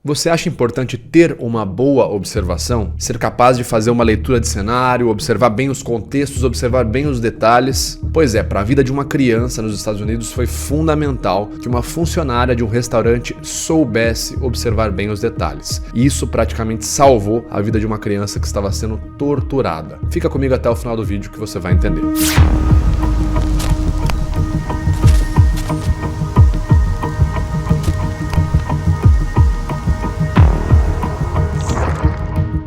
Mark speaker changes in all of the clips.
Speaker 1: Você acha importante ter uma boa observação? Ser capaz de fazer uma leitura de cenário, observar bem os contextos, observar bem os detalhes? Pois é, para a vida de uma criança nos Estados Unidos foi fundamental que uma funcionária de um restaurante soubesse observar bem os detalhes. E isso praticamente salvou a vida de uma criança que estava sendo torturada. Fica comigo até o final do vídeo que você vai entender.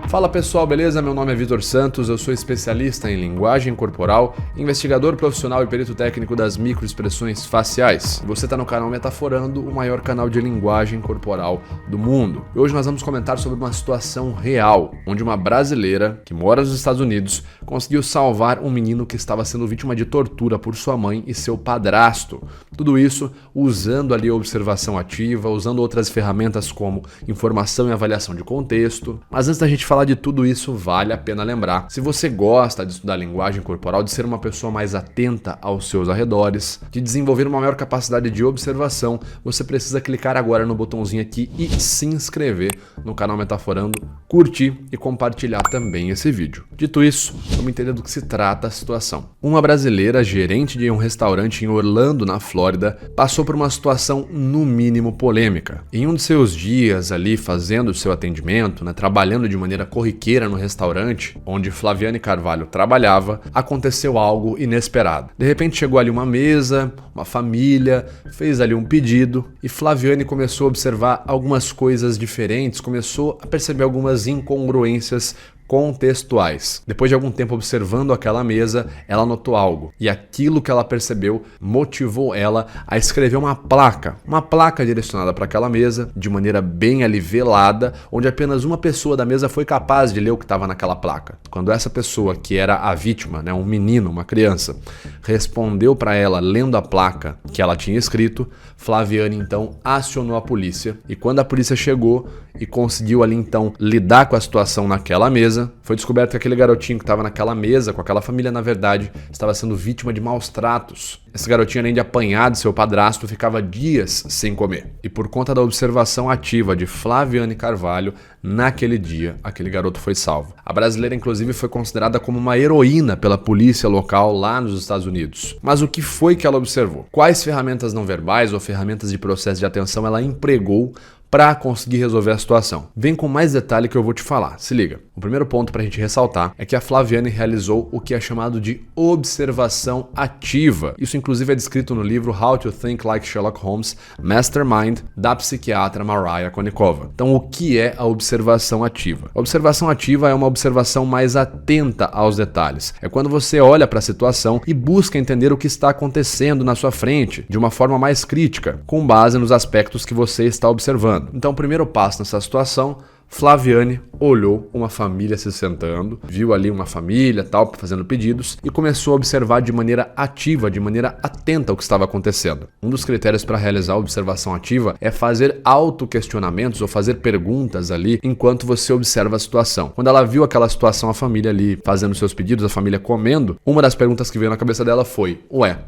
Speaker 1: Fala pessoal, beleza? Meu nome é Vitor Santos, eu sou especialista em linguagem corporal, investigador profissional e perito técnico das microexpressões faciais. Você está no canal Metaforando, o maior canal de linguagem corporal do mundo. E hoje nós vamos comentar sobre uma situação real, onde uma brasileira que mora nos Estados Unidos conseguiu salvar um menino que estava sendo vítima de tortura por sua mãe e seu padrasto. Tudo isso usando ali a observação ativa, usando outras ferramentas como informação e avaliação de contexto. Mas antes da gente falar de tudo isso, vale a pena lembrar, se você gosta de estudar linguagem corporal, de ser uma pessoa mais atenta aos seus arredores, de desenvolver uma maior capacidade de observação, você precisa clicar agora no botãozinho aqui e se inscrever no canal Metaforando, curtir e compartilhar também esse vídeo. Dito isso, vamos entender do que se trata a situação. Uma brasileira, gerente de um restaurante em Orlando, na Flórida, passou por uma situação no mínimo polêmica. Em um de seus dias ali fazendo o seu atendimento, trabalhando de maneira corriqueira no restaurante onde Flaviane Carvalho trabalhava, aconteceu algo inesperado. De repente chegou ali uma mesa, uma família, fez ali um pedido e Flaviane começou a observar algumas coisas diferentes, começou a perceber algumas incongruências contextuais. Depois de algum tempo observando aquela mesa, ela notou algo. E aquilo que ela percebeu motivou ela a escrever uma placa direcionada para aquela mesa, de maneira bem ali velada, onde apenas uma pessoa da mesa foi capaz de ler o que estava naquela placa. Quando essa pessoa, que era a vítima, um menino, uma criança, respondeu para ela lendo a placa que ela tinha escrito, Flaviane então acionou a polícia. E quando a polícia chegou e conseguiu ali então lidar com a situação naquela mesa, foi descoberto que aquele garotinho que estava naquela mesa com aquela família, na verdade, estava sendo vítima de maus tratos. Esse garotinho, além de apanhar de seu padrasto, ficava dias sem comer. E por conta da observação ativa de Flaviane Carvalho, naquele dia, aquele garoto foi salvo. A brasileira, inclusive, foi considerada como uma heroína pela polícia local lá nos Estados Unidos. Mas o que foi que ela observou? Quais ferramentas não verbais ou ferramentas de processo de atenção ela empregou para conseguir resolver a situação? Vem com mais detalhe que eu vou te falar, se liga. O primeiro ponto para a gente ressaltar é que a Flaviane realizou o que é chamado de observação ativa. Isso inclusive é descrito no livro How to Think Like Sherlock Holmes, Mastermind, da psiquiatra Mariah Konikova. Então o que é a observação ativa? A observação ativa é uma observação mais atenta aos detalhes. É quando você olha para a situação e busca entender o que está acontecendo na sua frente, de uma forma mais crítica, com base nos aspectos que você está observando. Então, o primeiro passo nessa situação, Flaviane olhou uma família se sentando, viu ali uma família tal, fazendo pedidos e começou a observar de maneira ativa, de maneira atenta o que estava acontecendo. Um dos critérios para realizar a observação ativa é fazer autoquestionamentos ou fazer perguntas ali enquanto você observa a situação. Quando ela viu aquela situação, a família ali fazendo seus pedidos, a família comendo, uma das perguntas que veio na cabeça dela foi: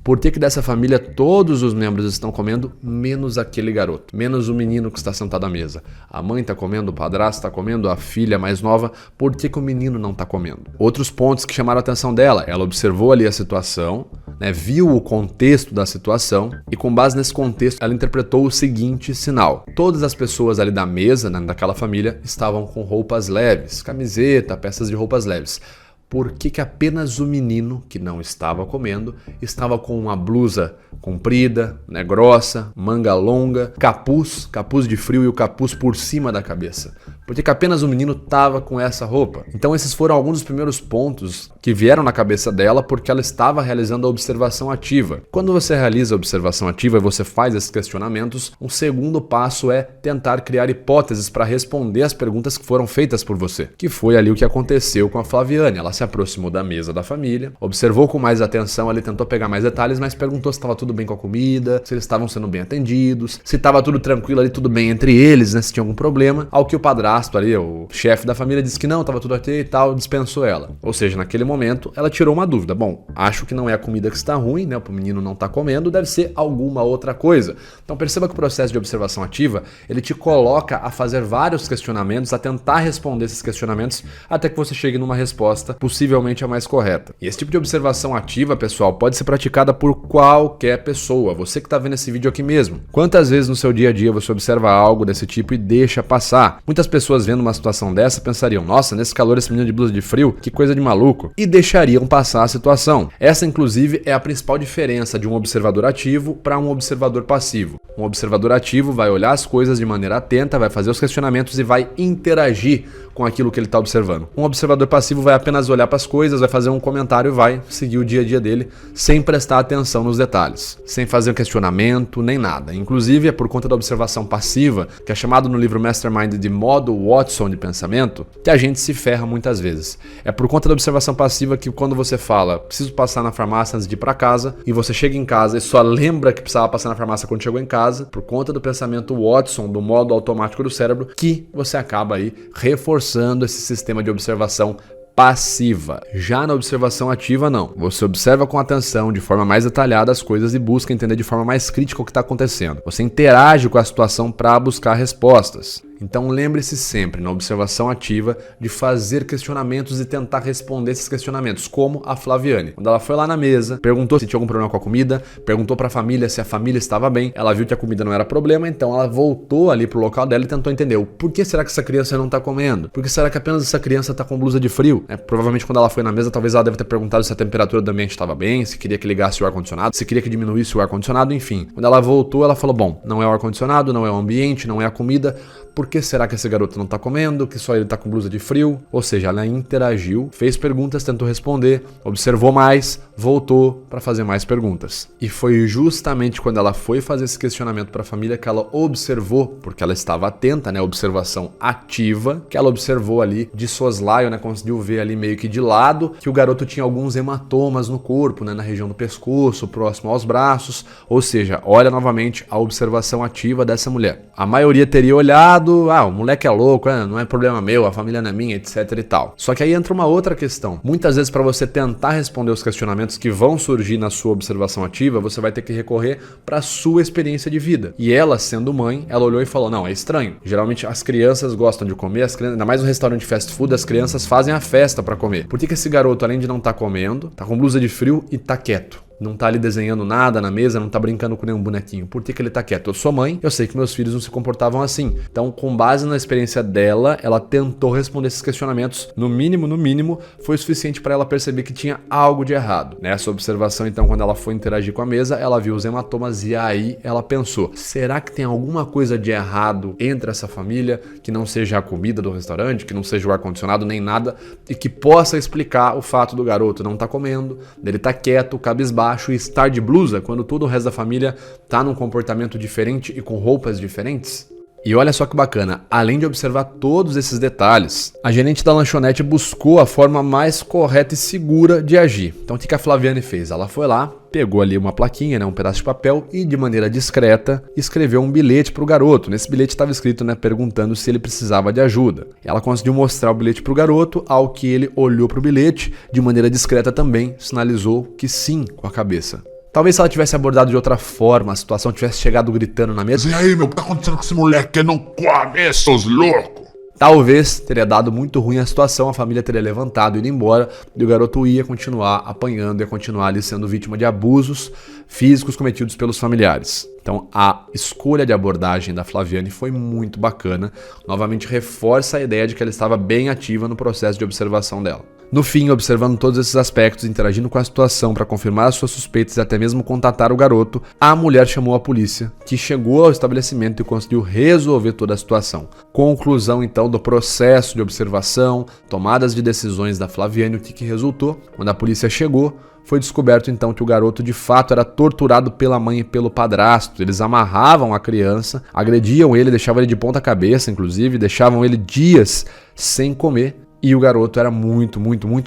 Speaker 1: por que dessa família todos os membros estão comendo, menos aquele garoto, menos o menino que está sentado à mesa? A mãe está comendo, o padrasto está comendo, a filha mais nova, por que o menino não está comendo? Outros pontos que chamaram a atenção dela, ela observou ali a situação, viu o contexto da situação e com base nesse contexto ela interpretou o seguinte sinal: todas as pessoas ali da mesa, daquela família, estavam com roupas leves, camiseta, peças de roupas leves. Por que apenas o menino, que não estava comendo, estava com uma blusa comprida, grossa, manga longa, capuz de frio e o capuz por cima da cabeça? Por que apenas o menino estava com essa roupa? Então esses foram alguns dos primeiros pontos que vieram na cabeça dela porque ela estava realizando a observação ativa. Quando você realiza a observação ativa e você faz esses questionamentos, um segundo passo é tentar criar hipóteses para responder as perguntas que foram feitas por você, que foi ali o que aconteceu com a Flaviane. Ela se aproximou da mesa da família, observou com mais atenção, ele tentou pegar mais detalhes, mas perguntou se estava tudo bem com a comida, se eles estavam sendo bem atendidos, se estava tudo tranquilo ali, tudo bem entre eles, se tinha algum problema. Ao que o padrasto ali, o chefe da família, disse que não, estava tudo ok e tal, dispensou ela. Ou seja, naquele momento, ela tirou uma dúvida. Bom, acho que não é a comida que está ruim, né? O menino não está comendo, deve ser alguma outra coisa. Então perceba que o processo de observação ativa, ele te coloca a fazer vários questionamentos, a tentar responder esses questionamentos até que você chegue numa resposta possivelmente a mais correta. E esse tipo de observação ativa, pessoal, pode ser praticada por qualquer pessoa. Você que está vendo esse vídeo aqui mesmo. Quantas vezes no seu dia a dia você observa algo desse tipo e deixa passar? Muitas pessoas vendo uma situação dessa pensariam, nossa, nesse calor esse menino de blusa de frio, que coisa de maluco, e deixariam passar a situação. Essa, inclusive, é a principal diferença de um observador ativo para um observador passivo. Um observador ativo vai olhar as coisas de maneira atenta, vai fazer os questionamentos e vai interagir com aquilo que ele está observando. Um observador passivo vai apenas olhar para as coisas, vai fazer um comentário e vai seguir o dia a dia dele sem prestar atenção nos detalhes, sem fazer um questionamento nem nada. Inclusive, é por conta da observação passiva, que é chamado no livro Mastermind de modo Watson de pensamento, que a gente se ferra muitas vezes. É por conta da observação passiva que quando você fala, preciso passar na farmácia antes de ir para casa, e você chega em casa e só lembra que precisava passar na farmácia quando chegou em casa, por conta do pensamento Watson, do modo automático do cérebro, que você acaba aí reforçando esse sistema de observação passiva. Já na observação ativa, não. Você observa com atenção, de forma mais detalhada as coisas e busca entender de forma mais crítica o que está acontecendo. Você interage com a situação para buscar respostas. Então lembre-se sempre, na observação ativa, de fazer questionamentos e tentar responder esses questionamentos, como a Flaviane. Quando ela foi lá na mesa, perguntou se tinha algum problema com a comida, perguntou para a família se a família estava bem, ela viu que a comida não era problema, então ela voltou ali pro local dela e tentou entender o por que será que essa criança não está comendo? Por que será que apenas essa criança está com blusa de frio? Provavelmente quando ela foi na mesa, talvez ela deve ter perguntado se a temperatura do ambiente estava bem, se queria que ligasse o ar-condicionado, se queria que diminuísse o ar-condicionado, enfim. Quando ela voltou, ela falou, bom, não é o ar-condicionado, não é o ambiente, não é a comida, por que será que esse garoto não está comendo, que só ele está com blusa de frio? Ou seja, ela interagiu, fez perguntas, tentou responder, observou mais, voltou para fazer mais perguntas. E foi justamente quando ela foi fazer esse questionamento para a família que ela observou, porque ela estava atenta, né, observação ativa, que ela observou ali de soslaio, né, conseguiu ver ali meio que de lado, que o garoto tinha alguns hematomas no corpo, né, na região do pescoço, próximo aos braços, ou seja, olha novamente a observação ativa dessa mulher. A maioria teria olhado, o moleque é louco, não é problema meu, a família não é minha, etc e tal. Só que aí entra uma outra questão. Muitas vezes para você tentar responder os questionamentos que vão surgir na sua observação ativa, você vai ter que recorrer para a sua experiência de vida. E ela, sendo mãe, ela olhou e falou, não, é estranho. Geralmente as crianças gostam de comer, ainda mais no restaurante de fast food, as crianças fazem a festa para comer. Por que esse garoto, além de não estar comendo, tá com blusa de frio e tá quieto? Não tá ali desenhando nada na mesa, não tá brincando com nenhum bonequinho. Por que ele tá quieto? Eu sou mãe, eu sei que meus filhos não se comportavam assim. Então, com base na experiência dela, ela tentou responder esses questionamentos. No mínimo, foi suficiente para ela perceber que tinha algo de errado. Nessa observação, então, quando ela foi interagir com a mesa, ela viu os hematomas e aí ela pensou, será que tem alguma coisa de errado entre essa família, que não seja a comida do restaurante, que não seja o ar-condicionado, nem nada, e que possa explicar o fato do garoto não tá comendo, dele tá quieto, cabisbaixo, e estar de blusa quando todo o resto da família tá num comportamento diferente e com roupas diferentes? E olha só que bacana, além de observar todos esses detalhes, a gerente da lanchonete buscou a forma mais correta e segura de agir. Então o que a Flaviane fez? Ela foi lá, pegou ali uma plaquinha, né, um pedaço de papel e de maneira discreta escreveu um bilhete para o garoto. Nesse bilhete estava escrito, né, perguntando se ele precisava de ajuda. Ela conseguiu mostrar o bilhete para o garoto, ao que ele olhou para o bilhete, de maneira discreta também sinalizou que sim com a cabeça. Talvez se ela tivesse abordado de outra forma, a situação tivesse chegado gritando na mesa.
Speaker 2: E aí, meu, o que tá acontecendo com esse moleque? Não come, seus loucos!
Speaker 1: Talvez teria dado muito ruim a situação, a família teria levantado e ido embora, e o garoto ia continuar apanhando, ia continuar ali sendo vítima de abusos físicos cometidos pelos familiares. Então a escolha de abordagem da Flaviane foi muito bacana, novamente reforça a ideia de que ela estava bem ativa no processo de observação dela. No fim, observando todos esses aspectos, interagindo com a situação para confirmar as suas suspeitas e até mesmo contatar o garoto, a mulher chamou a polícia, que chegou ao estabelecimento e conseguiu resolver toda a situação. Conclusão, então, do processo de observação, tomadas de decisões da Flaviane, o que resultou? Quando a polícia chegou, foi descoberto então que o garoto de fato era torturado pela mãe e pelo padrasto. Eles amarravam a criança, agrediam ele, deixavam ele de ponta cabeça, inclusive, deixavam ele dias sem comer. e o garoto era muito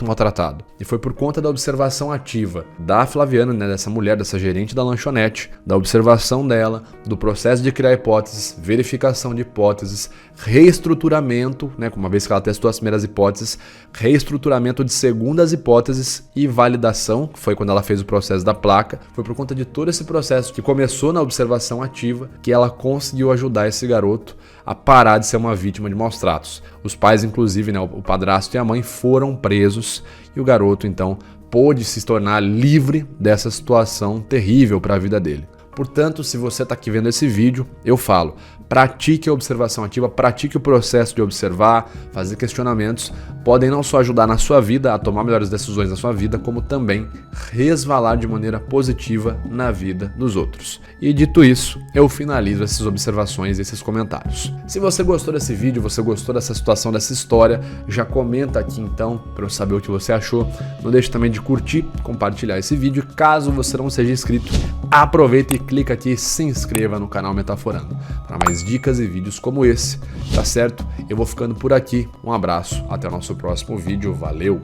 Speaker 1: maltratado. E foi por conta da observação ativa da Flaviana, né, dessa mulher, dessa gerente da lanchonete, da observação dela, do processo de criar hipóteses, verificação de hipóteses, reestruturamento, né, uma vez que ela testou as primeiras hipóteses, reestruturamento de segundas hipóteses e validação, que foi quando ela fez o processo da placa. Foi por conta de todo esse processo que começou na observação ativa que ela conseguiu ajudar esse garoto a parar de ser uma vítima de maus tratos. Os pais, inclusive, né, o padrasto e a mãe, foram presos e o garoto, então, pôde se tornar livre dessa situação terrível para a vida dele. Portanto, se você está aqui vendo esse vídeo, eu falo, pratique a observação ativa, pratique o processo de observar, fazer questionamentos, podem não só ajudar na sua vida a tomar melhores decisões na sua vida, como também resvalar de maneira positiva na vida dos outros. E dito isso, eu finalizo essas observações e esses comentários. Se você gostou desse vídeo, você gostou dessa situação, dessa história, já comenta aqui então para eu saber o que você achou. Não deixe também de curtir, compartilhar esse vídeo. Caso você não seja inscrito, aproveita e clica aqui e se inscreva no canal Metaforando para mais dicas e vídeos como esse, tá certo? Eu vou ficando por aqui, um abraço, até o nosso próximo vídeo, valeu!